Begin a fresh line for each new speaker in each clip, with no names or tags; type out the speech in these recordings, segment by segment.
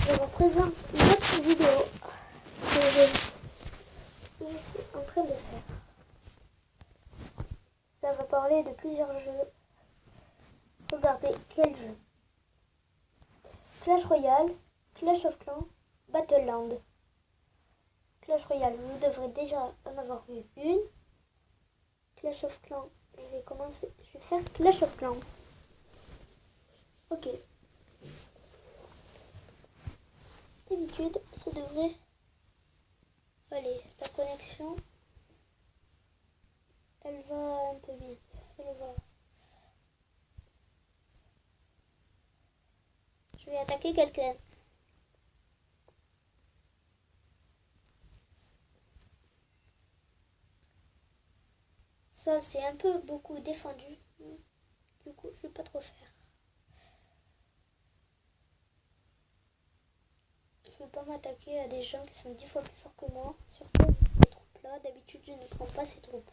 je vous présente une autre vidéo que je suis en train de faire. Ça va parler de plusieurs jeux. Regardez quel jeu. Clash Royale, Clash of Clans, Battleland. Clash Royale, vous devrez déjà en avoir vu une. Clash of Clans, je vais faire Clash of Clans. Ok. D'habitude, ça devrait aller. La connexion, elle va un peu bien. Je vais attaquer quelqu'un. Ça, c'est un peu beaucoup défendu. Du coup, je vais pas trop faire. Je veux pas m'attaquer à des gens qui sont 10 fois plus forts que moi. Surtout ces troupes-là. D'habitude, je ne prends pas ces troupes.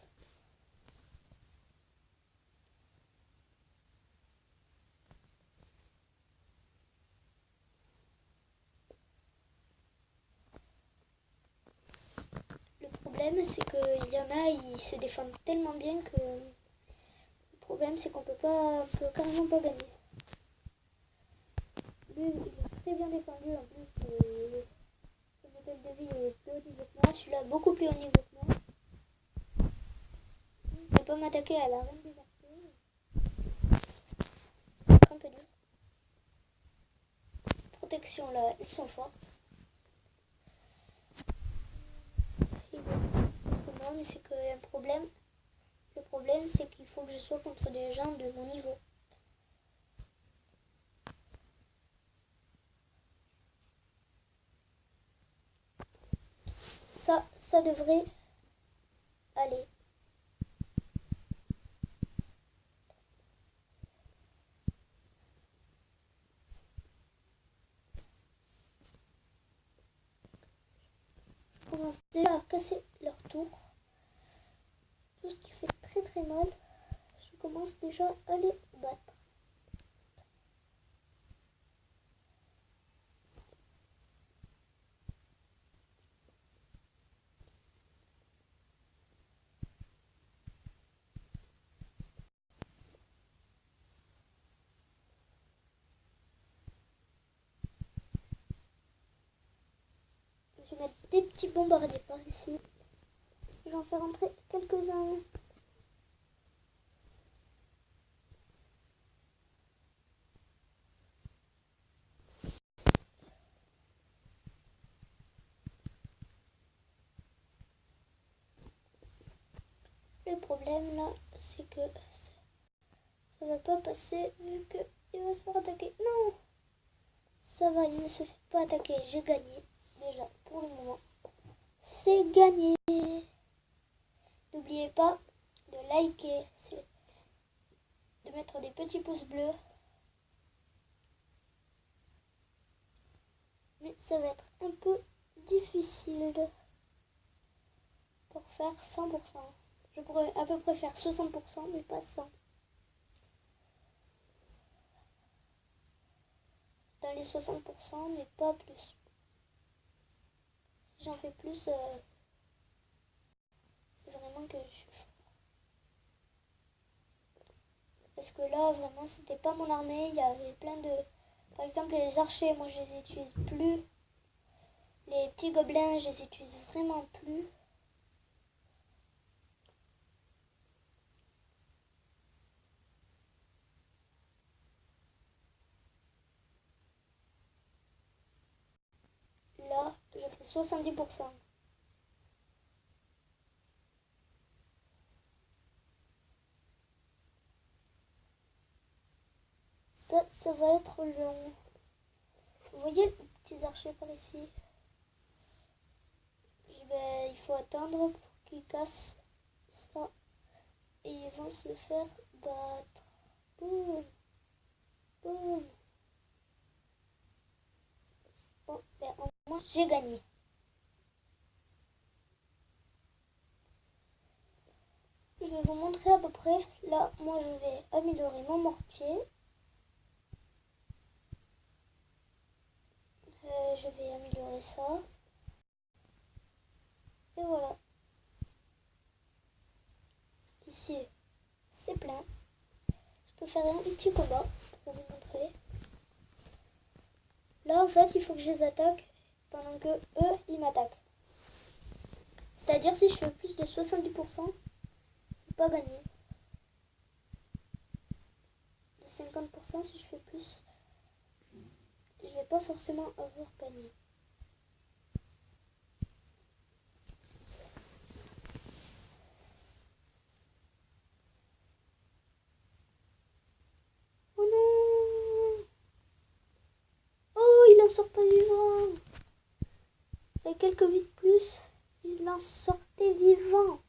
Le problème, c'est qu'il y en a, ils se défendent tellement bien que... Le problème, c'est qu'on peut carrément pas gagner. Lui, il est très bien défendu. En plus, son modèle de vie est plus haut niveau que moi. Celui-là, beaucoup plus haut niveau que moi. Je vais pas m'attaquer à la reine des archers. C'est un peu dur. Protection, là, elles sont fortes. Moi, mais c'est qu'il y a un problème. Le problème, c'est qu'il faut que je sois contre des gens de mon niveau. Ça devrait aller. Je commence déjà à casser leur tour. Tout ce qui fait très très mal. Je commence déjà à les battre. Je vais mettre des petits bombardiers par ici. Je vais en faire entrer quelques-uns. Le problème là, c'est que ça va pas passer vu qu'il va se faire attaquer. Non! Ça va, il ne se fait pas attaquer. J'ai gagné. Déjà, pour le moment. C'est gagné. N'oubliez pas de liker, de mettre des petits pouces bleus. Mais ça va être un peu difficile pour faire 100%. Je pourrais à peu près faire 60%, mais pas 100%. Dans les 60%, mais pas plus. Si j'en fais plus, c'est vraiment que je suis fort. Parce que là, vraiment, c'était pas mon armée. Il y avait plein de... Par exemple, les archers, moi, je les utilise plus. Les petits gobelins, je les utilise vraiment plus. Là, je fais 70%. Ça va être long. Vous voyez les petits archers par ici? Il faut attendre pour qu'ils cassent ça. Et ils vont se faire battre. Boum. Boum. Bon, ben, au moins, j'ai gagné. Je vais vous montrer à peu près. Là, moi, je vais améliorer mon mortier. Là, je vais améliorer ça. Et voilà. Ici, c'est plein. Je peux faire un petit combat pour vous montrer. Là, en fait, il faut que je les attaque pendant que eux, ils m'attaquent. C'est-à-dire, si je fais plus de 70%, c'est pas gagné. De 50%, si je fais plus, je vais pas forcément avoir gagné. Oh non! Oh, il en sort pas vivant! Avec quelques vies de plus, il en sortait vivant.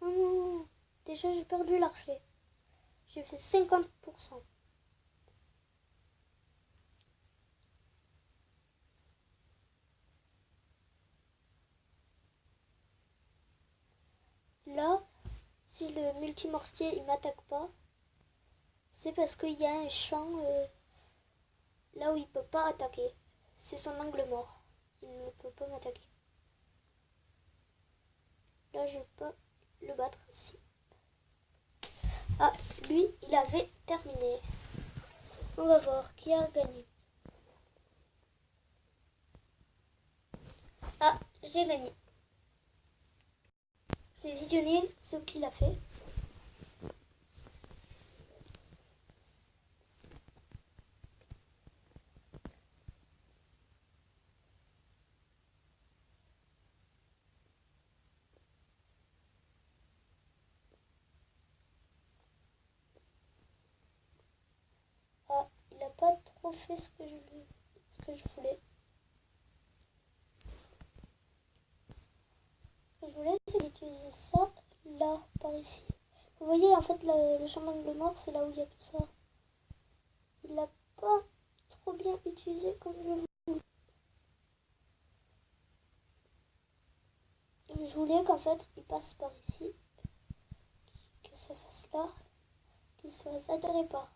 Oh non! Déjà, j'ai perdu l'archer. J'ai fait 50%. Là, si le multimortier il m'attaque pas, c'est parce qu'il y a un champ là où il peut pas attaquer. C'est son angle mort. Il ne peut pas m'attaquer. Là, je peux le battre. Si. Ah, lui, il avait terminé. On va voir qui a gagné. Ah, j'ai gagné. Je vais visionner ce qu'il a fait. Ah, il n'a pas trop fait ce que je voulais. Ce que je voulais, c'est d'utiliser ça là, par ici. Vous voyez, en fait, le champ d'angle mort, c'est là où il y a tout ça. Il l'a pas trop bien utilisé comme je voulais. Je voulais qu'en fait, il passe par ici, que ça fasse là, qu'il se fasse attirer par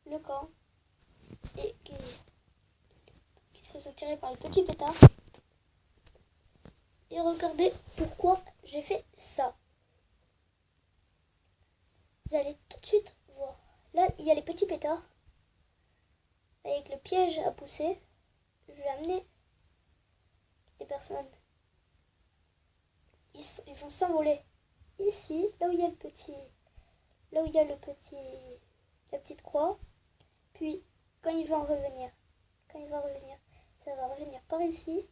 le camp et qu'il se fasse attirer par le petit pétard. Et regardez pourquoi j'ai fait ça. Vous allez tout de suite voir. Là, il y a les petits pétards. Avec le piège à pousser, je vais amener les personnes. Ils vont s'envoler ici, là où il y a la petite croix. Puis, quand il va revenir, ça va revenir par ici.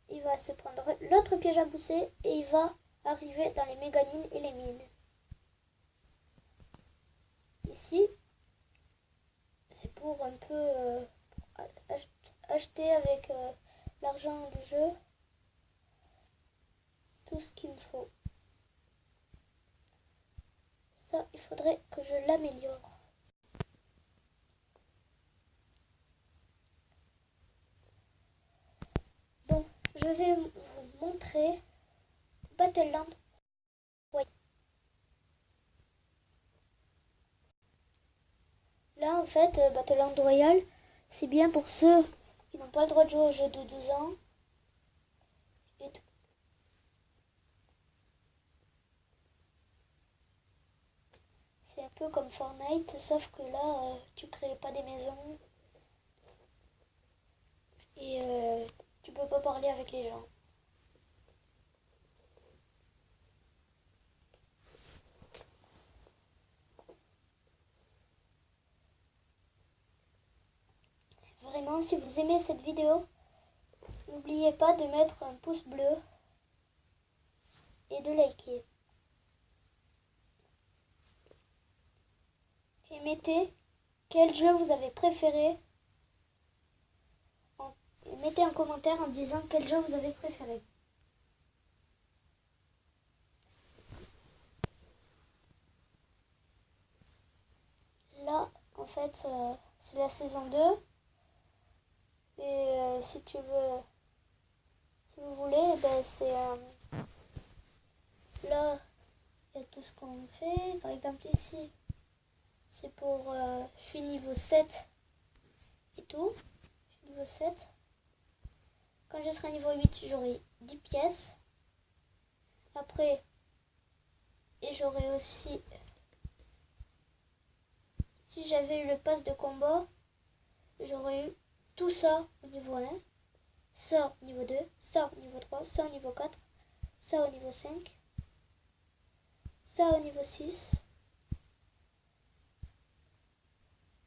Il va se prendre l'autre piège à pousser et il va arriver dans les méga mines et les mines. Ici, c'est pour un peu acheter avec l'argent du jeu tout ce qu'il me faut. Ça, il faudrait que je l'améliore. Donc, je vais vous montrer Battleland Royale. Là, en fait, Battleland Royale, c'est bien pour ceux qui n'ont pas le droit de jouer au jeu de 12 ans. Et tout. C'est un peu comme Fortnite, sauf que là, tu crées pas des maisons. Et tu peux pas parler avec les gens. Vraiment, si vous aimez cette vidéo, n'oubliez pas de mettre un pouce bleu et de liker. Et mettez quel jeu vous avez préféré. Et mettez un commentaire en disant quel jeu vous avez préféré. fait, c'est la saison 2. Et si vous voulez, ben c'est là, il y a tout ce qu'on fait. Par exemple ici, c'est pour, je suis niveau 7 et tout. Je suis niveau 7. Quand je serai niveau 8, j'aurai 10 pièces. Après, et j'aurai aussi, si j'avais eu le pass de combat, j'aurais eu tout ça au niveau 1, ça au niveau 2, ça au niveau 3, ça au niveau 4, ça au niveau 5, ça au niveau 6,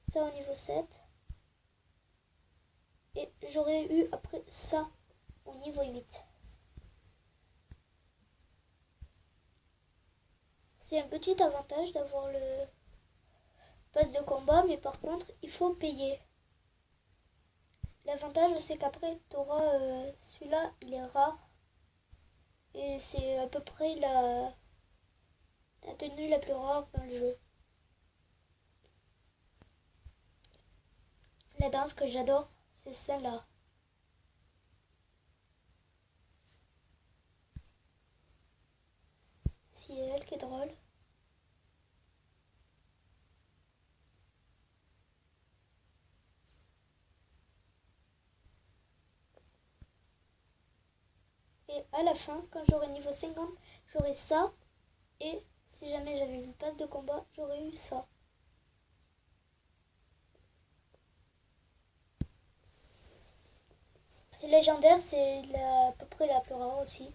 ça au niveau 7, et j'aurais eu après ça au niveau 8. C'est un petit avantage d'avoir le pass de combat, mais par contre, il faut payer. L'avantage, c'est qu'après, tu auras celui-là, il est rare. Et c'est à peu près la tenue la plus rare dans le jeu. La danse que j'adore, c'est celle-là. C'est elle qui est drôle. Et à la fin, quand j'aurai niveau 50, j'aurai ça. Et si jamais j'avais une passe de combat, j'aurais eu ça. C'est légendaire, c'est à peu près la plus rare aussi.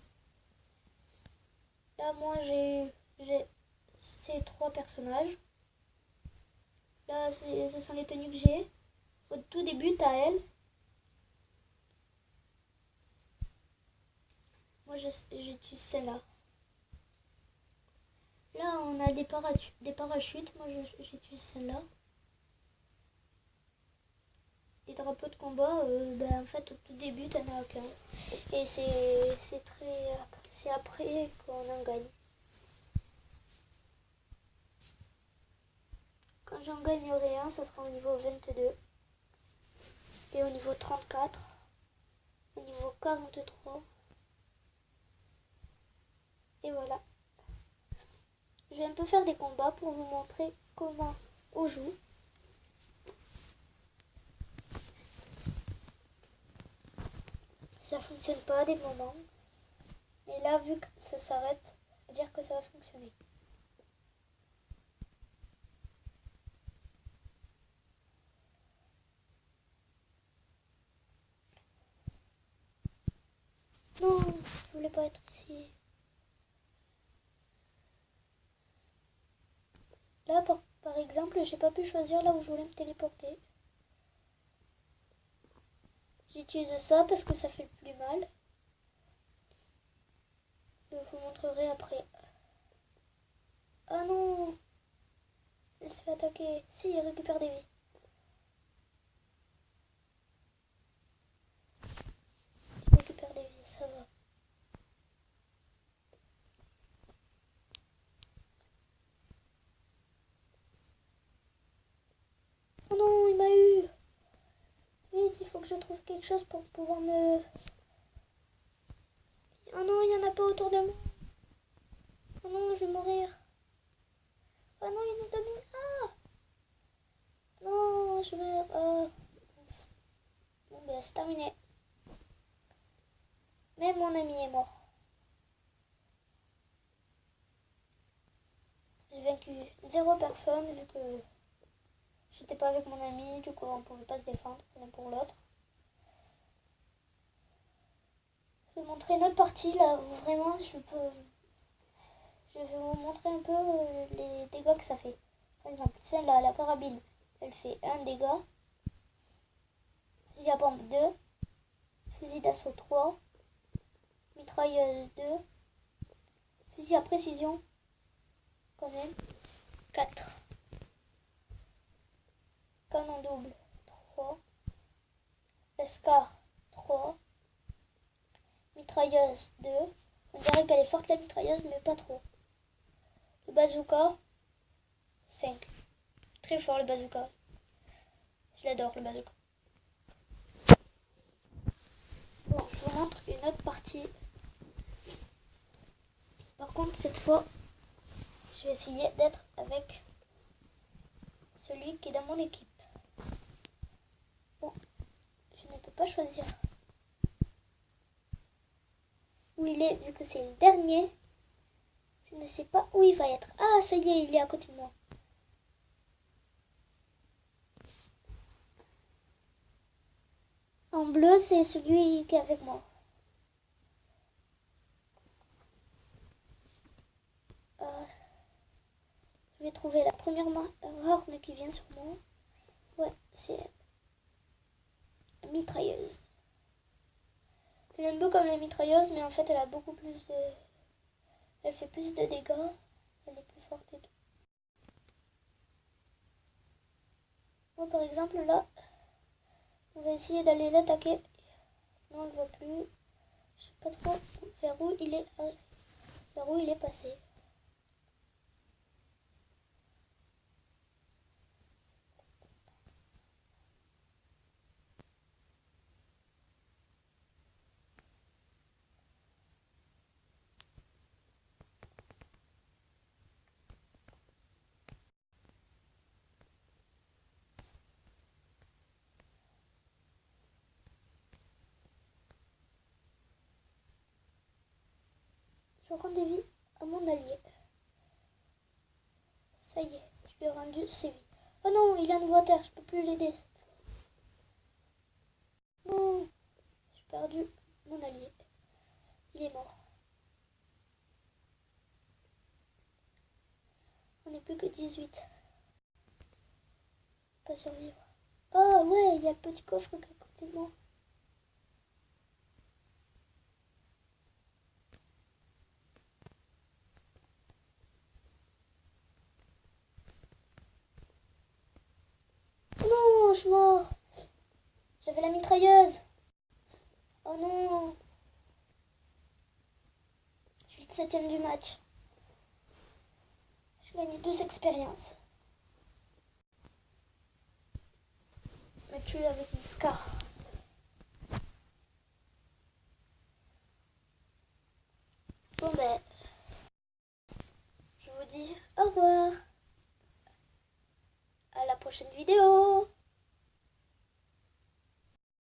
Là, moi, j'ai ces 3 personnages. Là, ce sont les tenues que j'ai. Au tout début, t'as elle. Moi, j'utilise celle-là. Là, on a des parachutes. Moi, j'utilise celle-là. Les drapeaux de combat, en fait, au tout début, t'en as aucun. Et c'est après qu'on en gagne. Quand j'en gagnerai un, ça sera au niveau 22. Et au niveau 34. Au niveau 43. Et voilà. Je vais un peu faire des combats pour vous montrer comment on joue. Ça fonctionne pas à des moments. Mais là, vu que ça s'arrête, ça veut dire que ça va fonctionner. Non, je voulais pas être ici. Là, par exemple, j'ai pas pu choisir là où je voulais me téléporter. J'utilise ça parce que ça fait le plus mal. Je vous montrerai après. Ah non! Il se fait attaquer. Si, il récupère des vies. Il récupère des vies, ça va. Oh non, il m'a eu! Vite, il faut que je trouve quelque chose pour pouvoir me... Oh non, il n'y en a pas autour de moi. Oh non, je vais mourir. Oh non, il nous domine. Ah! Non, je meurs. Ah. Bon, ben, c'est terminé. Même mon ami est mort. J'ai vaincu 0 personne vu que j'étais pas avec mon ami. Du coup, on pouvait pas se défendre l'un pour l'autre. Je vais vous montrer une autre partie là où vraiment je vais vous montrer un peu les dégâts que ça fait. Par exemple, celle-là, la carabine, elle fait 1 dégât. Fusil à pompe 2. Fusil d'assaut 3. Mitrailleuse 2. Fusil à précision, quand même, 4. Canon double 3. Escar 3. Mitrailleuse 2. On dirait qu'elle est forte la mitrailleuse, mais pas trop. Le bazooka 5. Très fort le bazooka. Je l'adore, le bazooka. Bon, je vous montre une autre partie. Par contre, cette fois, je vais essayer d'être avec celui qui est dans mon équipe. Bon, je ne peux pas choisir où il est, vu que c'est le dernier. Je ne sais pas où il va être. Ah, ça y est, il est à côté de moi. En bleu, c'est celui qui est avec moi. Je vais trouver la première arme qui vient sur moi. Ouais, c'est la mitrailleuse. Je l'aime un peu comme la mitrailleuse, mais en fait, elle a beaucoup plus de... Elle fait plus de dégâts. Elle est plus forte et tout. Moi, par exemple, là, on va essayer d'aller l'attaquer. Non, on ne le voit plus. Je sais pas trop vers où il est passé. Je rends des vies à mon allié. Ça y est, je lui ai rendu ses vies. Oh non, il a une voie terre, je peux plus l'aider cette fois. Non, j'ai perdu mon allié. Il est mort. On n'est plus que 18. Pas survivre. Oh ouais, il y a le petit coffre qui est à côté de moi. Non, je suis mort. J'avais la mitrailleuse. Oh non. Je suis le 7e du match. Je gagne 2 expériences. Je me tue avec une Scar. Bon ben, je vous dis au revoir. À la prochaine vidéo.